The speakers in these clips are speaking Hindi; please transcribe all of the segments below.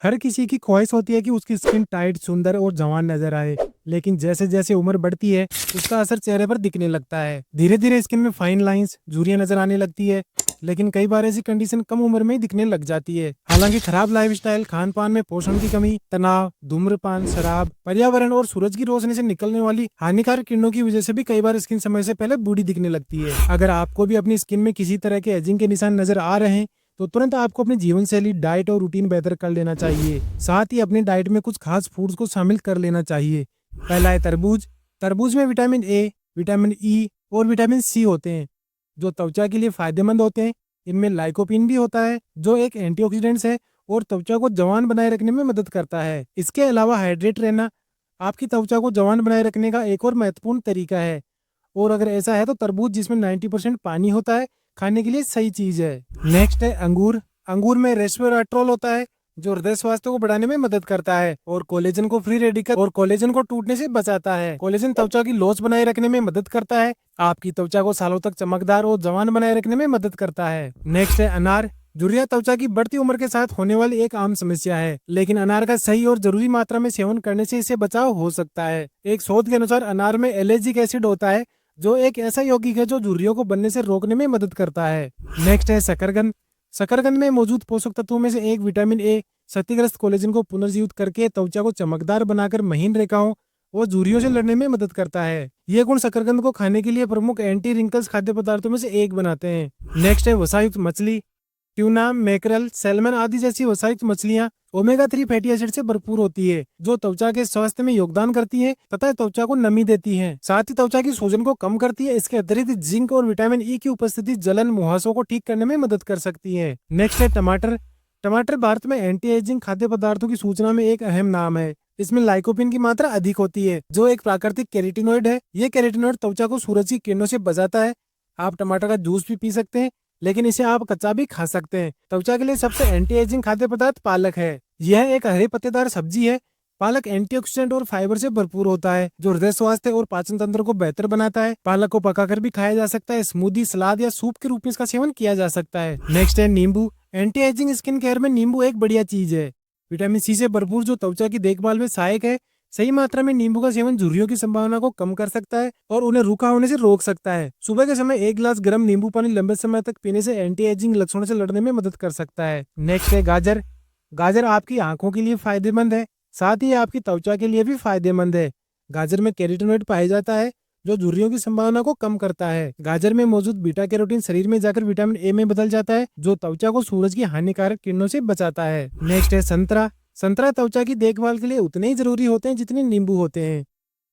हर किसी की ख्वाहिश होती है कि उसकी स्किन टाइट, सुंदर और जवान नजर आए, लेकिन जैसे जैसे उम्र बढ़ती है उसका असर चेहरे पर दिखने लगता है। धीरे धीरे स्किन में फाइन लाइंस, झुर्रियां नजर आने लगती है, लेकिन कई बार ऐसी कंडीशन कम उम्र में ही दिखने लग जाती है। हालांकि खराब लाइफस्टाइल, खान पान में पोषण की कमी, तनाव, धूम्रपान, शराब, पर्यावरण और सूरज की रोशनी से निकलने वाली हानिकारक किरणों की वजह से भी कई बार स्किन समय से पहले बूढ़ी दिखने लगती है। अगर आपको भी अपनी स्किन में किसी तरह के एजिंग के निशान नजर आ रहे हैं तो तुरंत आपको अपनी जीवन शैली, डाइट और रूटीन बेहतर कर लेना चाहिए। साथ ही अपनी डाइट में कुछ खास फूड्स को शामिल कर लेना चाहिए। पहला है तरबूज। तरबूज में विटामिन ए, विटामिन ई और विटामिन सी होते हैं, जो त्वचा के लिए फायदेमंद होते हैं। इनमें लाइकोपिन भी होता है, जो एक एंटीऑक्सीडेंट्स है और त्वचा को जवान बनाए रखने में मदद करता है। इसके अलावा हाइड्रेट रहना आपकी त्वचा को जवान बनाए रखने का एक और महत्वपूर्ण तरीका है। और अगर ऐसा है तो तरबूज, जिसमें 90% पानी होता है, खाने के लिए सही चीज है। नेक्स्ट है अंगूर। अंगूर में रेस्वेराट्रोल होता है, जो हृदय स्वास्थ्य को बढ़ाने में मदद करता है और कोलेजन को फ्री रेडिकल और कोलेजन को टूटने से बचाता है। कोलेजन त्वचा की लोच बनाए रखने में मदद करता है, आपकी त्वचा को सालों तक चमकदार और जवान बनाए रखने में मदद करता है। नेक्स्ट है अनार। झुर्रियां त्वचा की बढ़ती उम्र के साथ होने वाली एक आम समस्या है, लेकिन अनार का सही और जरूरी मात्रा में सेवन करने से इससे बचाव हो सकता है। एक शोध के अनुसार अनार में एलर्जिक एसिड होता है, जो एक ऐसा यौगिक है जो झुर्रियों को बनने से रोकने में मदद करता है। नेक्स्ट है शकरकंद। शकरकंद में मौजूद पोषक तत्वों में से एक विटामिन ए क्षतिग्रस्त कोलेजन को पुनर्जीवित करके त्वचा को चमकदार बनाकर महीन रेखाओं और झुर्रियों से लड़ने में मदद करता है। ये गुण शकरकंद को खाने के लिए प्रमुख एंटी रिंकल्स खाद्य पदार्थों में से एक बनाते हैं। नेक्स्ट है वसायुक्त मछली। ट्यूना, मैकरल, सैल्मन आदि जैसी वसायुक्त मछलियां ओमेगा 3 फैटी एसिड से भरपूर होती है, जो त्वचा के स्वास्थ्य में योगदान करती है तथा त्वचा को नमी देती है। साथ ही त्वचा की सूजन को कम करती है। इसके अतिरिक्त जिंक और विटामिन ई की उपस्थिति जलन, मुहासों को ठीक करने में मदद कर सकती है। नेक्स्ट है टमाटर। टमाटर भारत में एंटी एजिंग खाद्य पदार्थों की सूचना में एक अहम नाम है। इसमें लाइकोपिन की मात्रा अधिक होती है, जो एक प्राकृतिक कैरोटीनॉइड है। ये कैरोटीनॉइड त्वचा को सूरज की किरणों से बचाता है। आप टमाटर का जूस भी पी सकते हैं, लेकिन इसे आप कच्चा भी खा सकते हैं। त्वचा के लिए सबसे एंटी एजिंग खाद्य पदार्थ पालक है। यह एक हरे पत्तेदार सब्जी है। पालक एंटीऑक्सीडेंट और फाइबर से भरपूर होता है, जो हृदय स्वास्थ्य और पाचन तंत्र को बेहतर बनाता है। पालक को पकाकर भी खाया जा सकता है। स्मूदी, सलाद या सूप के रूप में इसका सेवन किया जा सकता है। नेक्स्ट है नींबू। एंटी एजिंग स्किन केयर में नींबू एक बढ़िया चीज है। विटामिन सी से भरपूर, जो त्वचा की देखभाल में सहायक है। सही मात्रा में नींबू का सेवन झुर्रियों की संभावना को कम कर सकता है और उन्हें रूखा होने से रोक सकता है। सुबह के समय एक गिलास गर्म नींबू पानी लंबे समय तक पीने से एंटी एजिंग लक्षणों से लड़ने में मदद कर सकता है। नेक्स्ट है गाजर। गाजर आपकी आंखों के लिए फायदेमंद है, साथ ही आपकी त्वचा के लिए भी फायदेमंद है। गाजर में कैरोटीनॉइड पाया जाता है, जो झुर्रियों की संभावना को कम करता है। गाजर में मौजूद बीटा कैरोटीन शरीर में जाकर विटामिन ए में बदल जाता है, जो त्वचा को सूरज की हानिकारक किरणों से बचाता है। नेक्स्ट है संतरा। संतरा त्वचा की देखभाल के लिए उतने ही जरूरी होते हैं जितने नींबू होते हैं।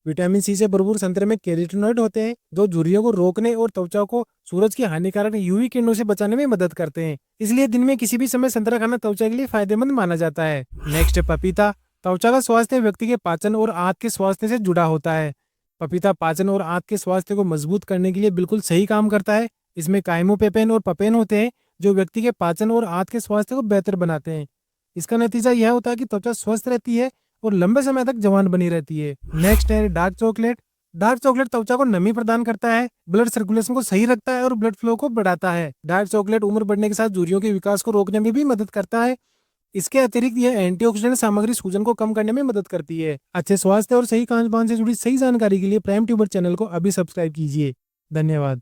विटामिन सी से भरपूर संतरे में कैरोटीनॉइड होते हैं, जो झुर्रियों को रोकने और त्वचा को सूरज की हानिकारक यूवी किरणों से बचाने में मदद करते हैं। इसलिए दिन में किसी भी समय संतरा खाना त्वचा के लिए फायदेमंद माना जाता है। नेक्स्ट है पपीता। त्वचा का स्वास्थ्य व्यक्ति के पाचन और आंत के स्वास्थ्य से जुड़ा होता है। पपीता पाचन और आंत के स्वास्थ्य को मजबूत करने के लिए बिल्कुल सही काम करता है। इसमें काइमोपेपेन और पपेन होते हैं, जो व्यक्ति के पाचन और आंत के स्वास्थ्य को बेहतर बनाते हैं। इसका नतीजा यह होता है कि त्वचा स्वस्थ रहती है और लंबे समय तक जवान बनी रहती है। नेक्स्ट है डार्क चॉकलेट। डार्क चॉकलेट त्वचा को नमी प्रदान करता है, ब्लड सर्कुलेशन को सही रखता है और ब्लड फ्लो को बढ़ाता है। डार्क चॉकलेट उम्र बढ़ने के साथ झुर्रियों के विकास को रोकने में भी मदद करता है। इसके अतिरिक्त यह एंटीऑक्सीडेंट सामग्री सूजन को कम करने में मदद करती है। अच्छे स्वास्थ्य और सही खान पान से जुड़ी सही जानकारी के लिए प्राइम ट्यूबर चैनल को अभी सब्सक्राइब कीजिए। धन्यवाद।